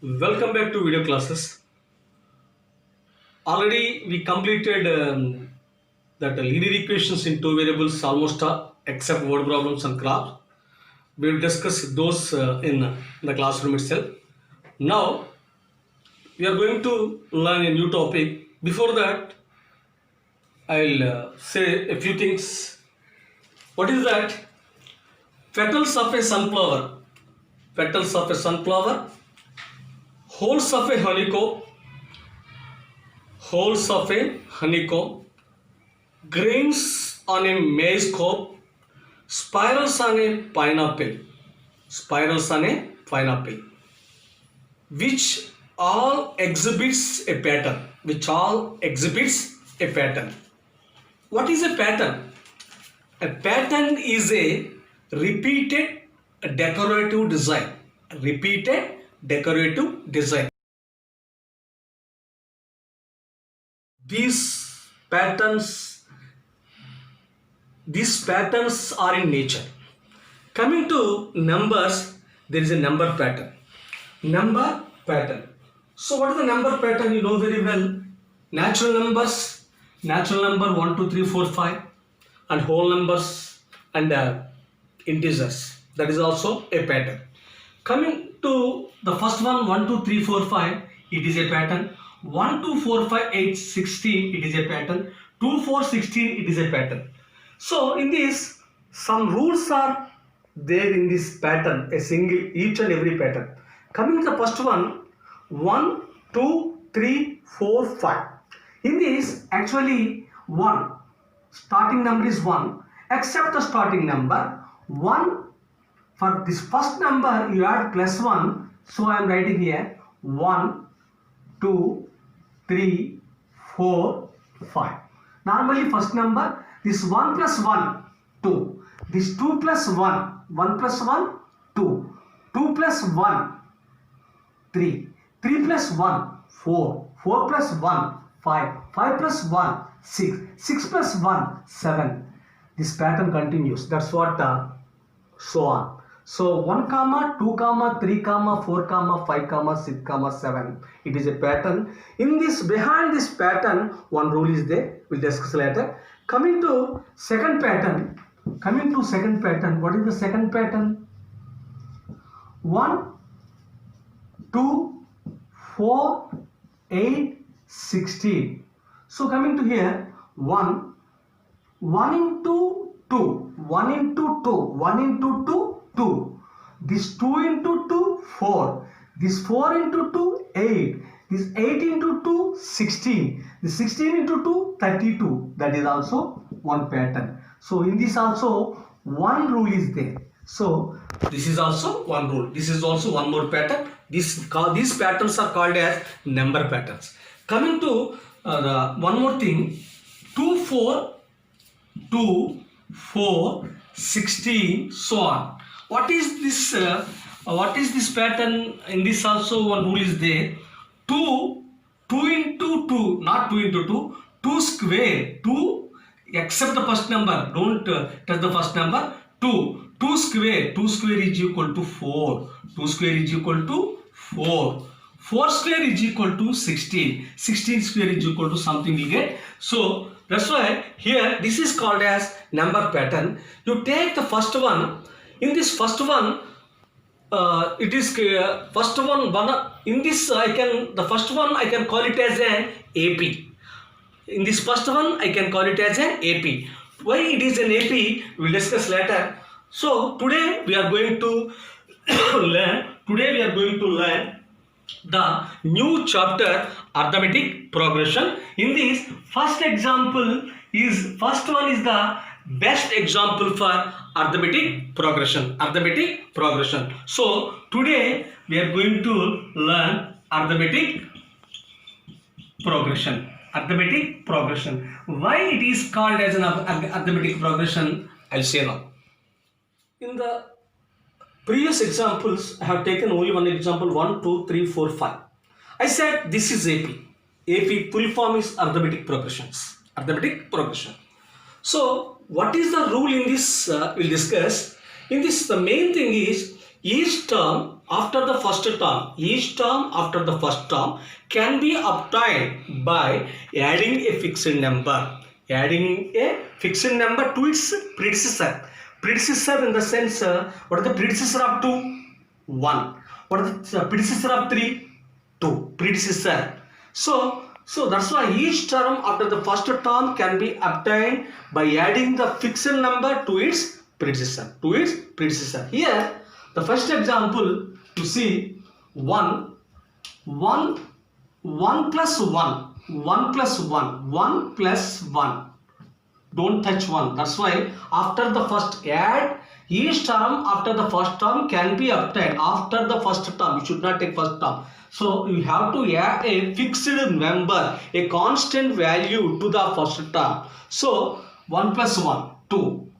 Welcome back to video classes. Already we completed that linear equations in two variables almost except word problems and graphs. We will discuss those in the classroom itself. Now we are going to learn a new topic. Before that, I'll say a few things. What is that? Petals of a sunflower. Petals of a sunflower. Holes of a honeycomb. Holes of a honeycomb. Grains on a maize cob, spirals on a pineapple, spirals on a pineapple, which all exhibits a pattern, which all exhibits a pattern. What is a pattern? A pattern is a repeated decorative design, repeated decorative design. These patterns These patterns are in nature. Coming to numbers, there is a number pattern. Number pattern. So what is the number pattern? You know very well. Natural number 1, 2, 3, 4, 5, and whole numbers and integers. That is also a pattern. Coming to the first one, 1, 2, 3, 4, 5, it is a pattern. 1, 2, 4, 5, 8, 16, it is a pattern. 2, 4, 16, it is a pattern. So in this, some rules are there in this pattern, a single, each and every pattern. Coming to the first one, 1, 2, 3, 4, 5. In this, actually 1, starting number is 1, except the starting number. 1, for this first number you add plus 1, so I am writing here 1, 2, 3, 4, 5. Normally first number, this 1 plus 1, 2. This 2 plus 1, 1 plus 1, 2. 2 plus 1, 3. 3 plus 1, 4. 4 plus 1, 5. 5 plus 1, 6. 6 plus 1, 7. This pattern continues. That's what so on. So 1 comma 2 comma 3 comma 4 comma 5 comma 6 comma 7. It is a pattern. In this, behind this pattern, one rule is there. We'll discuss later. Coming to second pattern. What is the second pattern? 1, 2, 4, 8, 16. So coming to here, 1 into 2, 1 into 2, 1 into 2, 2. This 2 into 2, 4. This 4 into 2, 8. This 8 into 2, 16. This 16 into 2, 32. That is also one pattern. So in this also one rule is there. So this is also one rule. This is also one more pattern. These patterns are called as number patterns. Coming to one more thing, 2, 4, 2, 4, 16, so on. What is this pattern? In this also one rule is there. 2 into 2, not 2 into 2, 2 square, 2 except the first number, don't touch the first number, 2 square is equal to 4, 2 square is equal to 4, 4 square is equal to 16, 16 square is equal to something we get. So that's why here this is called as number pattern. You take the first one. In this first one, it is first one in this the first one I can call it as an AP. In this first one I can call it as an AP. Why it is an AP, we will discuss later. So today we are going to learn the new chapter, arithmetic progression. In this first one is the best example for arithmetic progression. So today we are going to learn arithmetic progression. Why it is called as an arithmetic progression, I'll say now. In the previous examples, I have taken only one example, 1, 2, 3, 4, 5. I said this is AP. AP full form is arithmetic progression. So what is the rule in this? We'll discuss. In this, the main thing is each term after the first term, each term after the first term can be obtained by adding a fixed number. Adding a fixed number to its predecessor. Predecessor in the sense, what is the predecessor of 2? 1. What is the predecessor of 3? 2. Predecessor. So that's why each term after the first term can be obtained by adding the fixed number to its predecessor. Here, the first example, you see 1 plus 1. Don't touch 1. That's why after the first add, each term after the first term can be obtained after the first term. You should not take first term. So you have to add a fixed number, a constant value to the first term. So 1 plus 1, 2.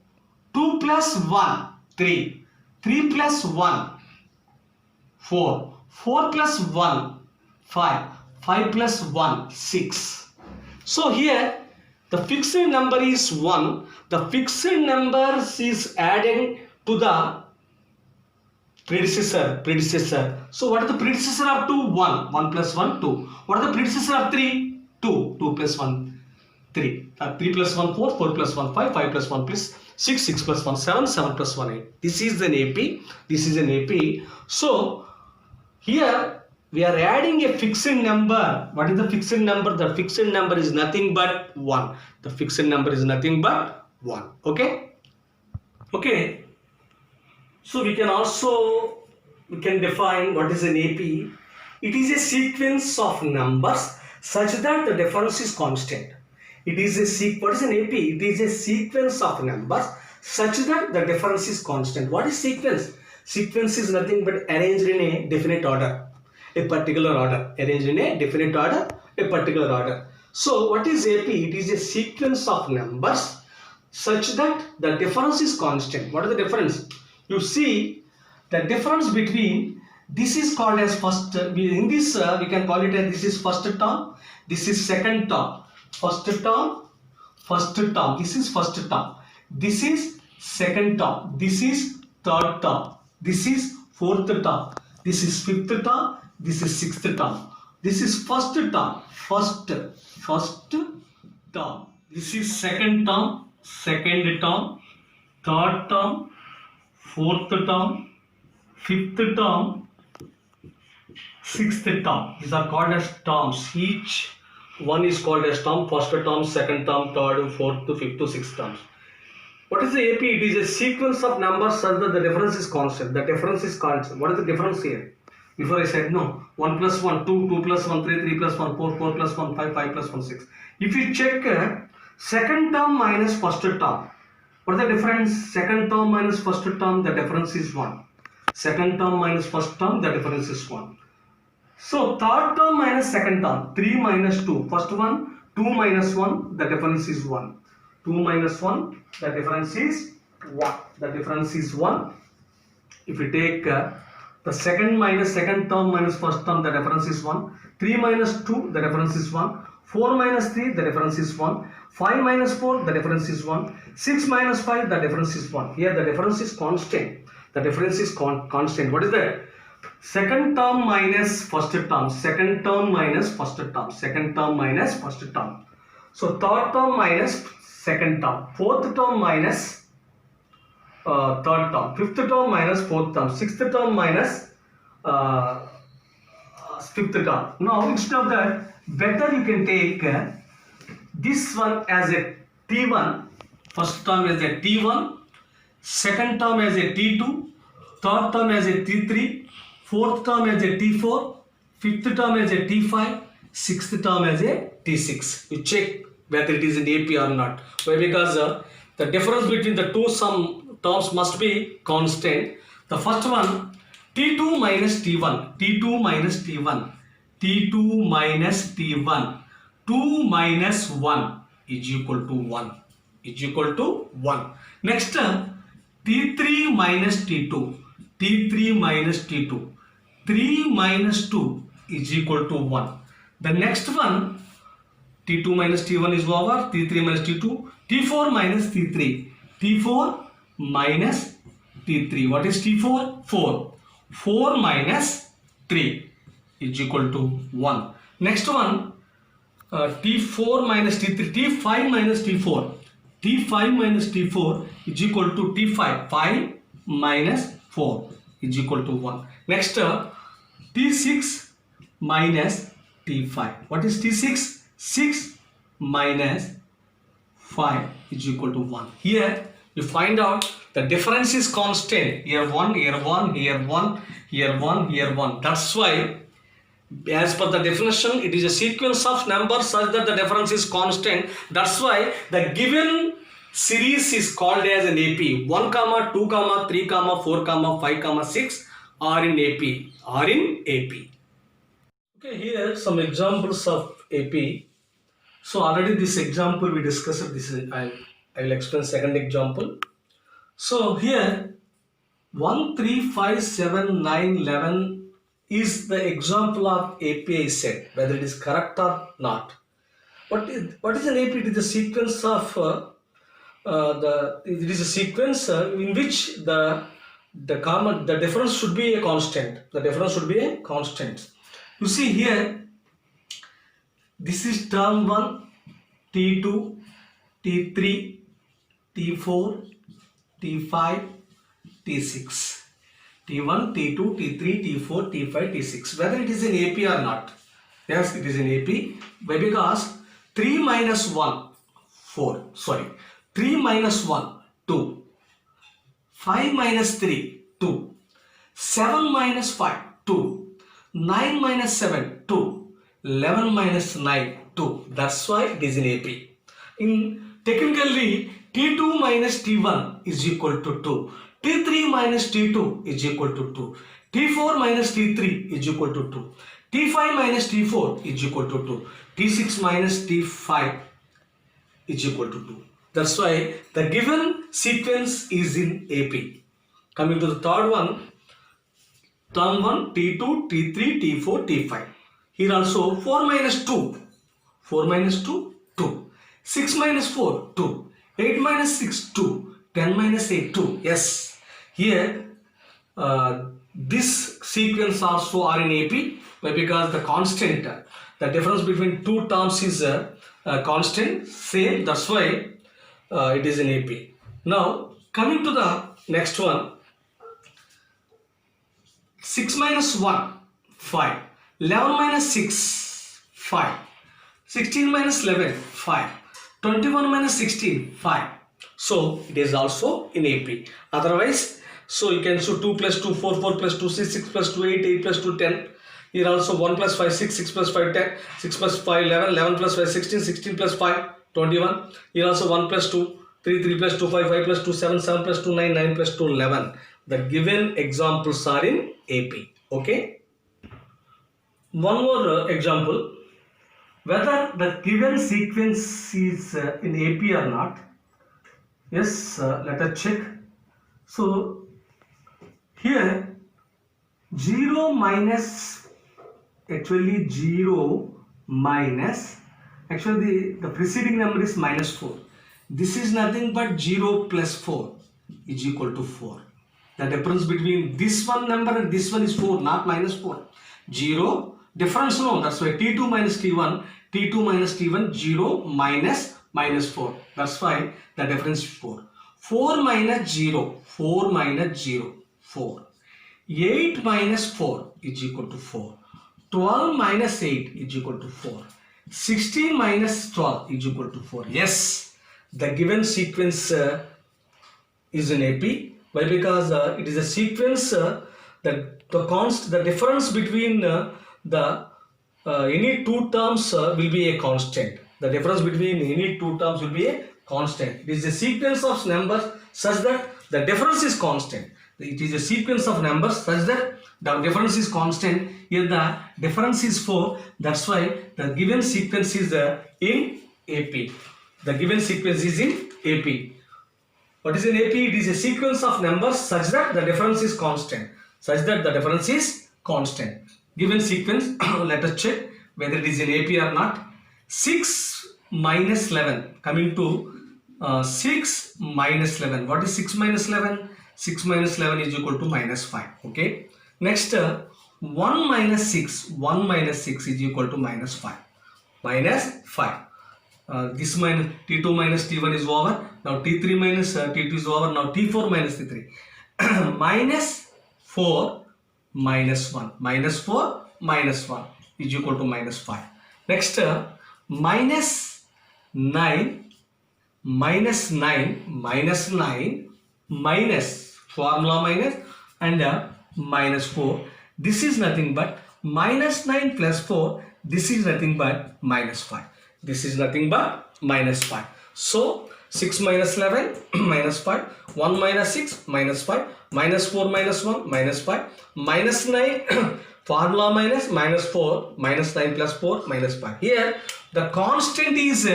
2 plus 1, 3. 3 plus 1, 4. 4 plus 1, 5. 5 plus 1, 6. So here the fixed number is 1. The fixed number is adding to the predecessor. So what is the predecessor of 2? 1. 1 plus 1, 2. What is the predecessor of 3? 2. 2 plus 1, 3. 3 plus 1, 4. 4 plus 1, 5. 5 plus 1 plus 6. 6 plus 1, 7. 7 plus 1, 8. This is an AP. So here we are adding a fixed number. What is the fixed number? The fixed number is nothing but 1. Okay. So we can define what is an AP. It is a sequence of numbers such that the difference is constant. What is an AP? It is a sequence of numbers such that the difference is constant. What is sequence? Sequence is nothing but arranged in a definite order, a particular order. So what is AP? It is a sequence of numbers such that the difference is constant. What is the difference? You see the difference between, this is called as first, in this we can call it as, this is first term, this is second term. First term, this is first term. This is second term. This is third term. This is fourth term. This is fifth term. This is sixth term. This is first term. This is second term. Third term. Fourth term. Fifth term. Sixth term. These are called as terms. Each one is called as term. First term, second term, third, fourth, fifth, sixth terms. What is the AP? It is a sequence of numbers such that the difference is constant. What is the difference here? Before I said no. 1 plus 1, 2, 2 plus 1, 3, 3 plus 1, 4, 4 plus 1, 5, 5 plus 1, 6. If you check second term minus first term, what is the difference? Second term minus first term, the difference is 1. Second term minus first term, the difference is 1. So third term minus second term, 3 minus 2. First one, 2 minus 1, the difference is 1. 2 minus 1, the difference is 1. If you take the second minus second term minus first term, the difference is 1. 3 minus 2, the difference is 1. 4 minus 3, the difference is 1. 5 minus 4, the difference is 1. 6 minus 5, the difference is 1. Here the difference is constant. What is that? Second term minus first term. Second term minus first term. So third term minus second term. Fourth term minus third term. Fifth term minus fourth term. Sixth term minus fifth term. Now instead of that, better you can take this one as a T1. First term as a T1. Second term as a T2. Third term as a T3. Fourth term as a T4. Fifth term as a T5. Sixth term as a T6. You check whether it is in AP or not. Why? Because the difference between the two terms must be constant. The first one, T2 minus T1. 2 minus 1 is equal to 1. Next term, T3 minus T2. 3 minus 2 is equal to 1. The next one, T2 minus T1 is over. T3 minus T2. T4 minus T3. T4 minus T3. What is T4? 4. 4 minus 3 is equal to 1. Next one, T4 minus T3, T5 minus T4. T5 minus T4 is equal to T5. 5 minus 4 is equal to 1. Next, T6 minus T5. What is T6? 6 minus 5 is equal to 1. Here you find out the difference is constant. Here 1, here 1, here 1, here 1, here 1. That's why, as per the definition, it is a sequence of numbers such that the difference is constant. That's why the given series is called as an AP. 1, 2, 3, 4, 5, 6 are in AP. Okay, here some examples of AP. So already this example we discussed. This is I will explain second example. So here 1, 3, 5, 7, 9, 11 is the example of API set, whether it is correct or not. What is an API? It is a sequence of it is a sequence in which the difference should be a constant. The difference should be a constant. You see here, this is term 1, T2, T3, T4, T5, T6. T1, T2, T3, T4, T5, T6. Whether it is an AP or not. Yes, it is an AP. Why? Because 3 minus 1, 4. Sorry. 3 minus 1, 2. 5 minus 3, 2. 7 minus 5, 2. 9 minus 7, 2. 11 minus 9, 2. That's why it is an AP. Technically, T2 minus T1 is equal to 2. T3 minus T2 is equal to 2. T4 minus T3 is equal to 2. T5 minus T4 is equal to 2. T6 minus T5 is equal to 2. That's why the given sequence is in AP. Coming to the third one, term 1, T2, T3, T4, T5. Here also 4 minus 2. 4 minus 2, 2. 6 minus 4, 2. 8 minus 6, 2. 10 minus 8, 2. Yes. Here, this sequence also are in AP, but because the constant, the difference between two terms is constant, same. That's why it is in AP. Now, coming to the next one, 6 minus 1, 5. 11 minus 6, 5. 16 minus 11, 5. 21 minus 16, 5. So, it is also in AP. Otherwise, so you can show 2 plus 2, 4, 4 plus 2, 6, 6 plus 2, 8, 8 plus 2, 10. Here also 1 plus 5, 6, 6 plus 5, 10. 6 plus 5, 11, 11 plus 5, 16, 16 plus 5, 21. Here also 1 plus 2, 3, 3 plus 2, 5, 5 plus 2, 7, 7 plus 2, 9, 9 plus 2, 11. The given examples are in AP. Okay. One more example. Whether the given sequence is in AP or not. Yes, let us check. So here 0 minus, actually 0 minus, actually the preceding number is minus 4. This is nothing but 0 plus 4 is equal to 4. The difference between this one number and this one is 4, not minus 4. 0 difference, no, that's why T2 minus T1, T2 minus T1, 0 minus minus 4. That's why the difference is 4. 4 minus 0, 4 minus 0, 4. 8 minus 4 is equal to 4. 12 minus 8 is equal to 4. 16 minus 12 is equal to 4. Yes, the given sequence is in AP. Why? Because it is a sequence that the difference between any two terms will be a constant. The difference between any two terms will be a constant. It is a sequence of numbers such that the difference is constant. It is a sequence of numbers such that the difference is constant. Here the difference is 4. That's why the given sequence is in AP. The given sequence is in AP. What is an AP? It is a sequence of numbers such that the difference is constant. Given sequence, let us check whether it is in AP or not. 6 minus 11. Coming to 6 minus 11. What is 6 minus 11? 6 minus 11 is equal to minus 5. Okay. Next, 1 minus 6. 1 minus 6 is equal to minus 5. Minus 5. This minus T2 minus T1 is over. Now T3 minus T2 is over. Now T4 minus T3. Minus 4 minus 1. Minus 4 minus 1 is equal to minus 5. Next, minus 9 minus 9 minus 9 minus formula minus and minus 4. This is nothing but minus 9 plus 4. This is nothing but minus 5. This is nothing but minus 5. So 6 minus 11 minus 5. 1 minus 6 minus 5. Minus 4 minus 1 minus 5. Minus 9 formula minus 4 minus 9 plus 4 minus 5. Here the constant is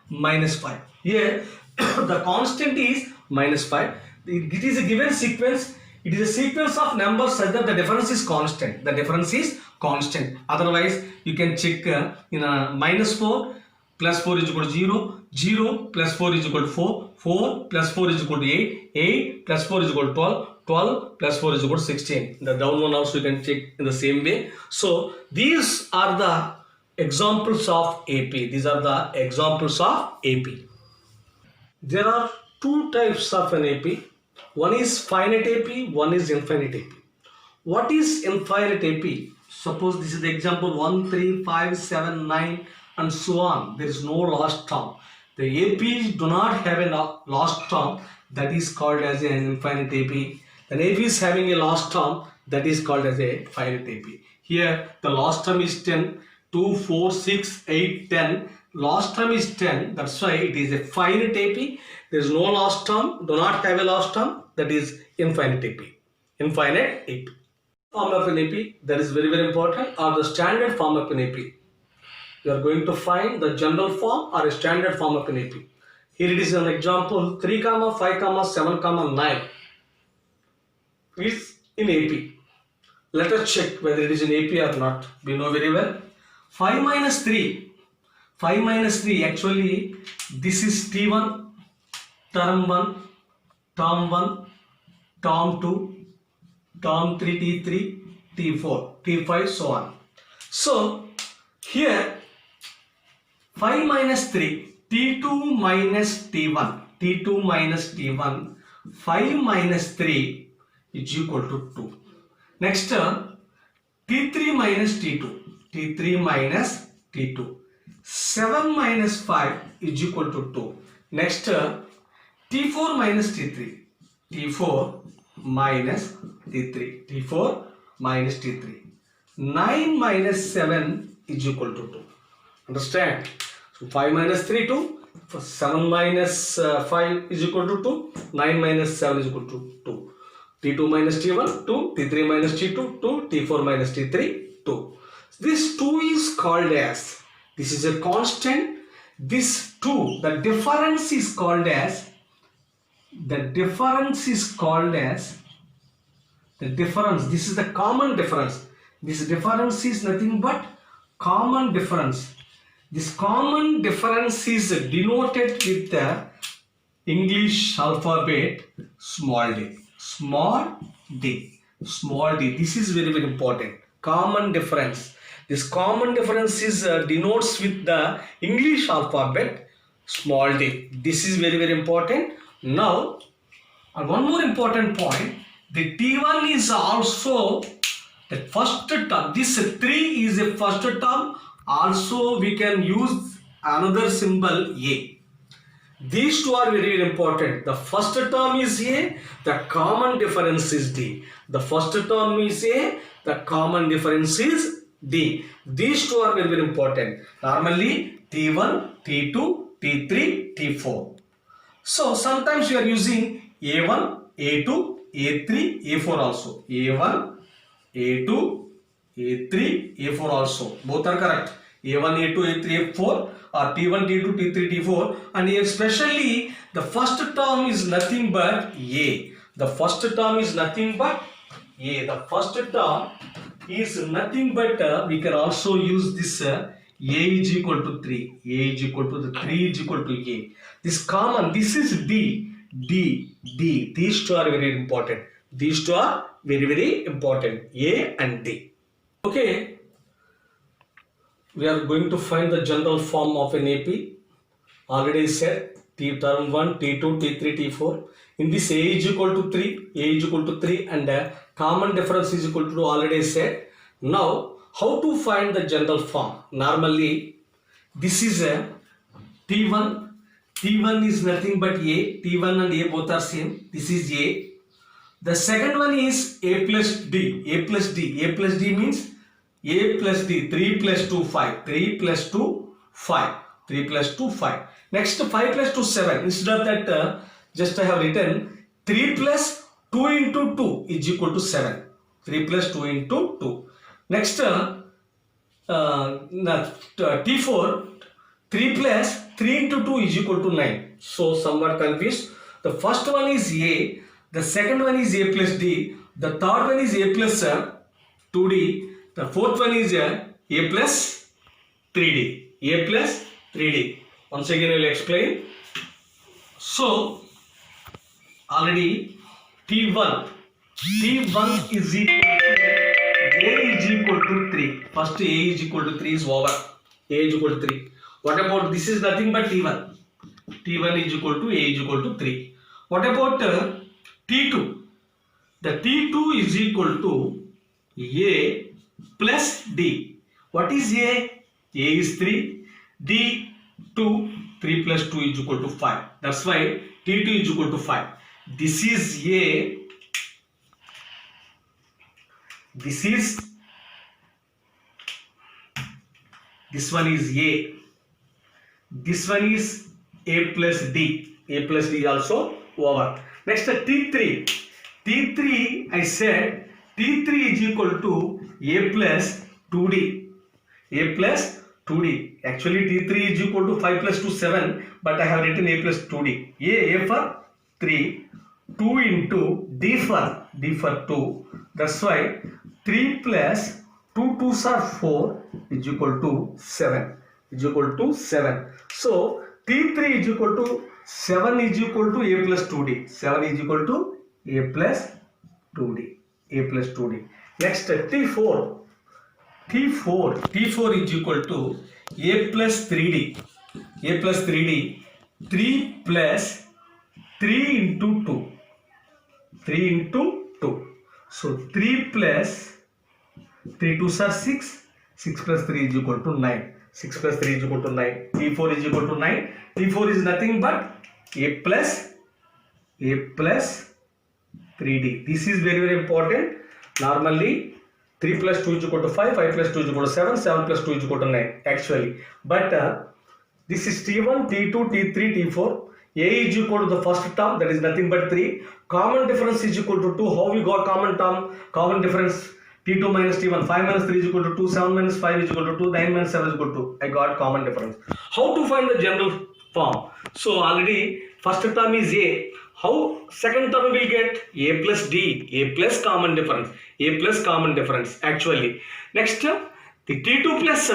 minus 5. Here the constant is minus 5. It is a given sequence. It is a sequence of numbers such that the difference is constant. The difference is constant. Otherwise, you can check in a minus 4 plus 4 is equal to 0. 0 plus 4 is equal to 4. 4 plus 4 is equal to 8. 8 plus 4 is equal to 12. 12 plus 4 is equal to 16. The down one also you can check in the same way. So, these are the examples of AP. These are the examples of AP. There are two types of an AP. One is finite AP, one is infinite AP. What is infinite AP? Suppose this is the example 1, 3, 5, 7, 9 and so on. There is no last term. The APs do not have a last term, that is called as an infinite AP. An AP is having a last term, that is called as a finite AP. Here the last term is 10, 2, 4, 6, 8, 10. Last term is 10, that's why it is a finite AP. There is no last term, do not have a last term, that is infinite AP. Infinite AP. Form of an AP, that is very important, or the standard form of an AP. You are going to find the general form or a standard form of an AP. Here it is an example 3, 5, 7, 9 is in AP. Let us check whether it is in AP or not. We know very well. 5 minus 3. 5 minus 3, actually this is T1, term 1, term 1, term 2, term 3, T3, T4, T5, so on. So here 5 minus 3, T2 minus T1, T2 minus T1, 5 minus 3 is equal to 2. Next term, T3 minus T2, T3 minus T2, 7 minus 5 is equal to 2. Next term, T4 minus T3, T4 minus T3, T4 minus T3, 9 minus 7 is equal to 2. Understand? So 5 minus 3, 2, 7 minus 5 is equal to 2, 9 minus 7 is equal to 2. T2 minus T1, 2, T3 minus T2, 2, T4 minus T3, 2. This 2 is called as, this is a constant, this 2, the difference is called as, this is the common difference. This difference is nothing but common difference. This common difference is denoted with the English alphabet small d. Small d. Small d. This is very important. Common difference. This common difference is denotes with the English alphabet small d. This is very important. Now, one more important point. The T1 is also the first term. This 3 is a first term. Also, we can use another symbol A. These two are very important. The first term is A, the common difference is D. The first term is A, the common difference is D. These two are very important. Normally T1, T2, T3, T4. So sometimes you are using A1, A2, A3, A4 also. A1, A2, A3, A4 also. Both are correct. A1, A2, A3, A4 or T1, T2, T3, T4, and especially the first term is nothing but A. The first term is nothing but A. The first term is nothing but we can also use this A is equal to 3. A is equal to the 3 is equal to A. This common, this is D. D. These two are very important. These two are very, very important, A and D. Okay, we are going to find the general form of an AP. Already said T term 1, T2, T3, T4. In this A is equal to 3, A is equal to 3 and common difference is equal to 2, already said. Now, how to find the general form? Normally, this is a T1. T1 is nothing but A. T1 and A both are same. This is A. The second one is A plus D. A plus D. A plus D means A plus D. 3 plus 2, 5. 3 plus 2, 5. 3 plus 2, 5. Next 5 plus 2, 7. Instead of that, just I have written 3 plus 2 into 2 is equal to 7. 3 plus 2 into 2. Next T4, 3 plus 3 into 2 is equal to 9. So somewhat confused. The first one is A. The second one is A plus D. The third one is A plus 2D. The fourth one is A plus 3D. A plus 3D. Once again I will explain. So already T1 is equal to A is equal to 3. First A is equal to 3 is over. A is equal to 3. What about this is nothing but T1. T1 is equal to A is equal to 3. What about T2? The T2 is equal to A plus D. What is A? A is 3. D 2. 3 plus 2 is equal to 5. That's why T2 is equal to 5. This is A. This one is A. This one is A plus D. A plus D also over. Next T3. T3 I said T3 is equal to A plus 2D. A plus 2D. Actually T3 is equal to 5 plus 2 7, but I have written A plus 2D. A for 3, 2 into D for 2. That's why 3 plus 2 2s are 4 is equal to 7. So T3 is equal to 7 is equal to A plus 2D. 7 is equal to A plus 2D. A plus 2D. Next T4 is equal to A plus 3D. A plus 3D. 3 plus 3 into 2. 3 into 2. So 3 plus 3 2s are 6. 6 plus 3 is equal to 9. 6 plus 3 is equal to 9. T4 is equal to 9. T4 is nothing but A plus 3D. This is very, very important. Normally 3 plus 2 is equal to 5. 5 plus 2 is equal to 7. 7 plus 2 is equal to 9 actually. But this is T1, T2, T3, T4. A is equal to the first term, that is nothing but 3. Common difference is equal to 2. How we got common term? Common difference T2 minus T1. 5 minus 3 is equal to 2. 7 minus 5 is equal to 2. 9 minus 7 is equal to 2. I got common difference. How to find the general form? So already first term is A. How second term will get? A plus D. A plus common difference. A plus common difference actually. Next the T2 plus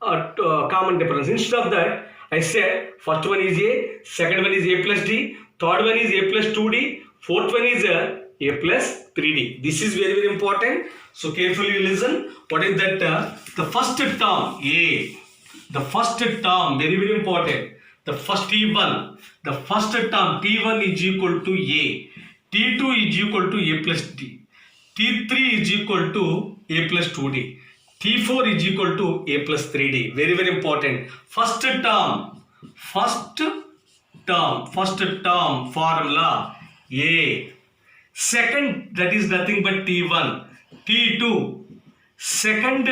common difference. Instead of that I said first one is A, second one is A plus D, third one is A plus 2D, fourth one is A plus 3D. This is very, very important. So carefully listen. What is that? The first term A. The first term very, very important. The first T1. The first term T1 is equal to A. T2 is equal to A plus D. T3 is equal to A plus 2D. T4 is equal to A plus 3D. Very, very important. First term formula A. Second, that is nothing but T1. T2. Second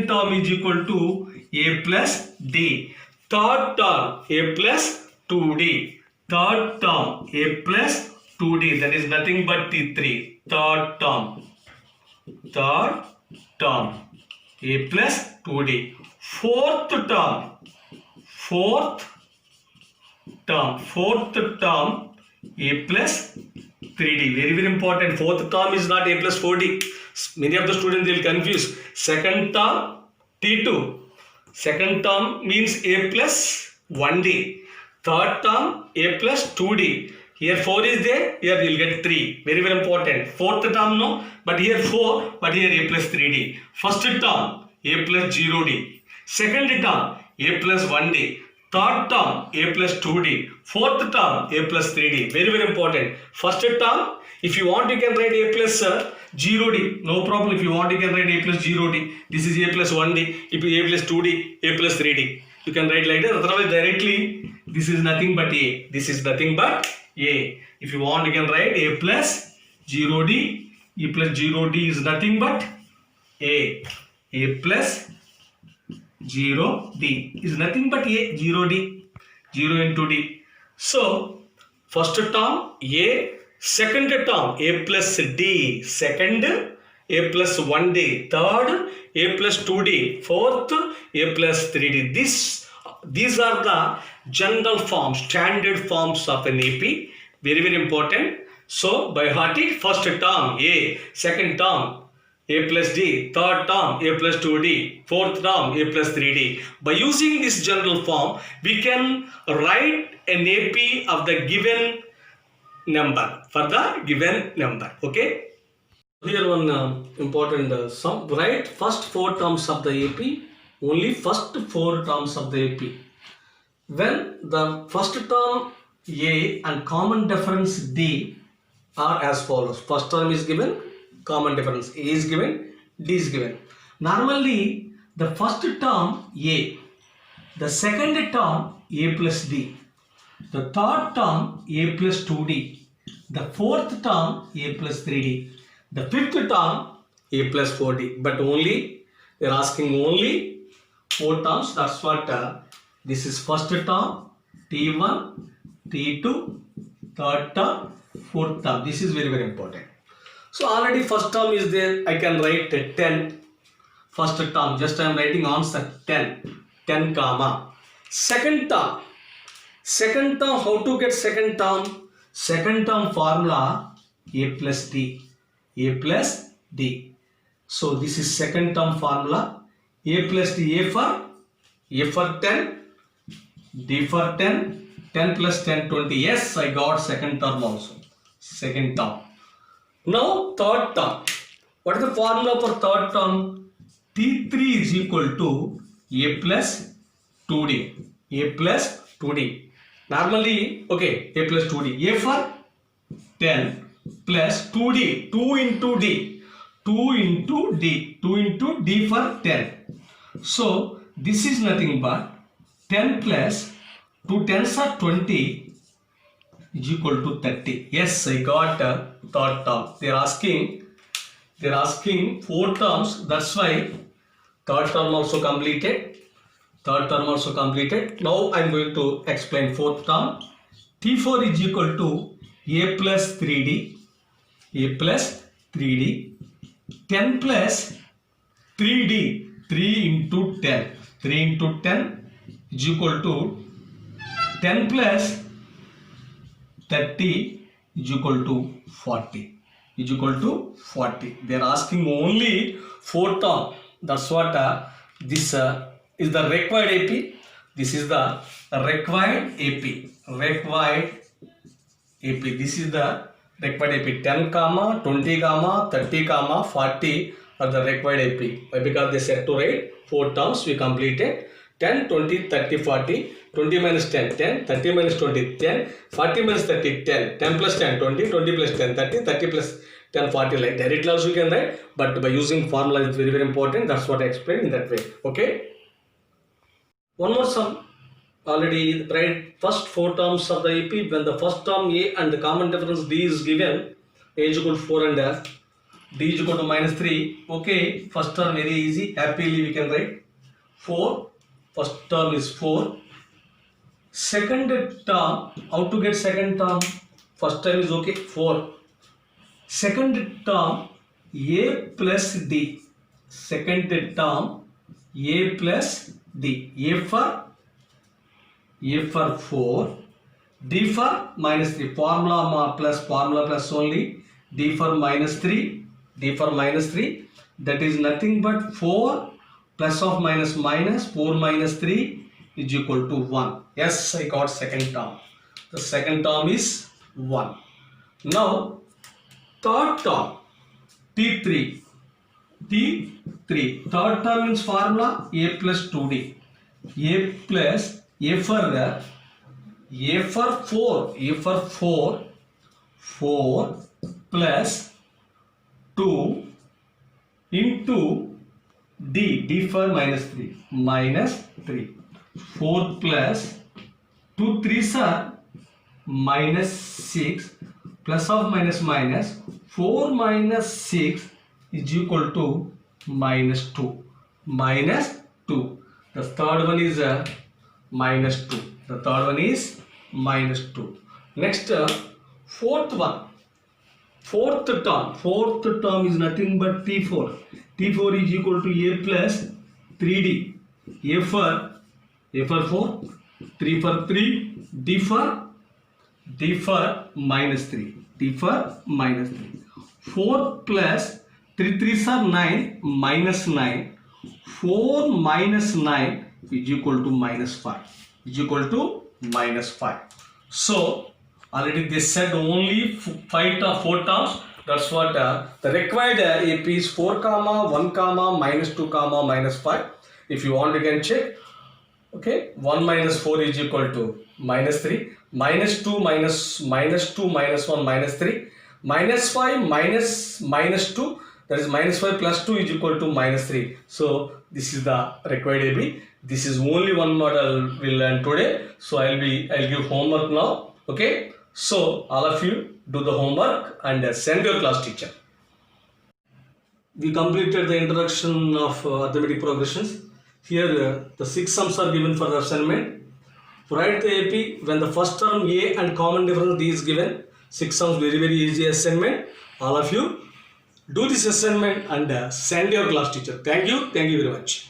term is equal to A plus D. Third term A plus 2D. Third term A plus 2D. That is nothing but T3. Third term A plus 2D. Fourth term A plus 3D. Very, very important. Fourth term is not A plus 4D. Many of the students they will confuse. Second term T2. Second term means A plus 1D. Third term A plus 2D. Here 4 is there, here you will get 3. Very, very important. Fourth term no, but here 4, but here a plus 3d. First term a plus 0d. Second term a plus 1d. Third term a plus 2d. Fourth term a plus 3d. Very, very important. First term, if you want you can write a plus 0d. No problem. If you want you can write a plus 0d. This is a plus 1d. If you a plus 2d, a plus 3d. You can write like that. Otherwise directly this is nothing but a. This is nothing but a. If you want you can write a plus 0d. A plus 0d is nothing but a. A plus 0d is nothing but a. 0d. 0 into d. So first term a. Second term a plus d. Second a plus 1d. Third a plus 2d. Fourth a plus 3d. These are the general forms, standard forms of an AP. Very, very important. So by heart it, first term a, second term a plus d, third term a plus 2d, fourth term a plus 3d. By using this general form, we can write an AP of the given number, for the given number. Okay. Here one important sum. Write first 4 terms of the AP, only first 4 terms of the AP. When the first term A and common difference D are as follows. First term is given, common difference A is given, D is given. Normally the first term A, the second term A plus D, the third term A plus 2D, the fourth term A plus 3D, the fifth term A plus 4D. But only they are asking only 4 terms. That's what this is first term, T1, T2, third term, fourth term. This is very, very important. So already first term is there. I can write 10. First term, just I am writing answer 10. 10 comma. Second term. Second term, how to get second term? Second term formula A plus D. A plus D. So this is second term formula. A plus D. A for 10. D for 10. 10 plus 10, 20. Yes, I got second term also. Second term. Now third term. What is the formula for third term? T3 is equal to A plus 2D. A plus 2D. Normally, okay, A plus 2D. A for 10 plus 2D. 2 into D. 2 into D. 2 into D for 10. So, this is nothing but 10 plus 2 tens are 20 is equal to 30. Yes, I got third term. They are asking 4 terms. That's why third term also completed. Third term also completed. Now I am going to explain fourth term. T4 is equal to A plus 3D. A plus 3D. 10 plus 3D. 3 into 10. 3 into 10 is equal to 10 plus 30 is equal to 40. Is equal to 40. They are asking only 4 term. That's what this is the required AP. This is the required AP. Required AP. This is the required AP. 10 comma 20 comma 30 comma 40 are the required AP. Why? Because they said to write 4 terms. We completed 10, 20, 30, 40. 20 minus 10, 10, 30 minus 20, 10, 40 minus 30, 10, 10 plus 10, 20, 20 plus 10, 30, 30 plus 10, 40, like directly also you can write, but by using formula is very, very important. That's what I explained in that way. Okay. One more sum. Already write first 4 terms of the AP. When the first term A and the common difference D is given, A is equal to 4 and F, D is equal to minus 3. Okay. First term very easy. Happily we can write 4. First term is 4. Second term, how to get second term? First term is okay, 4. Second term, A plus D. Second term, A plus D. A for 4. D for minus 3. Formula plus only. D for minus 3. D for minus 3. That is nothing but 4 plus of minus 4 minus 3 is equal to 1. Yes, I got second term. The second term is 1. Now third term T3. Third term means formula A plus 2D. A plus A for 4 plus 2 into D for minus 3 4 plus 2 3s are minus 6 plus of minus 4 minus 6 is equal to minus 2. The third one is minus 2. Next fourth term is nothing but T4 is equal to A plus 3D. A for 4, 3 for 3, D for minus 3. 4 plus 3 3s are 9, minus 9. 4 minus 9 is equal to minus 5. So already they said only 4 terms. That's what the required AP is 4 comma 1 comma minus 2 comma minus 5. If you want, you can check. Okay, 1 minus 4 is equal to minus 3. Minus 2 minus 1 minus 3. Minus 5 minus 2, that is minus 5 plus 2 is equal to minus 3. So this is the required AB. This is only one model we'll learn today. So I'll give homework now. Okay. So all of you do the homework and send your class teacher. We completed the introduction of arithmetic progressions. Here the 6 sums are given for the assignment. Write the AP when the first term A and common difference D is given. 6 sums, very easy assignment. All of you do this assignment and send your class teacher. Thank you very much.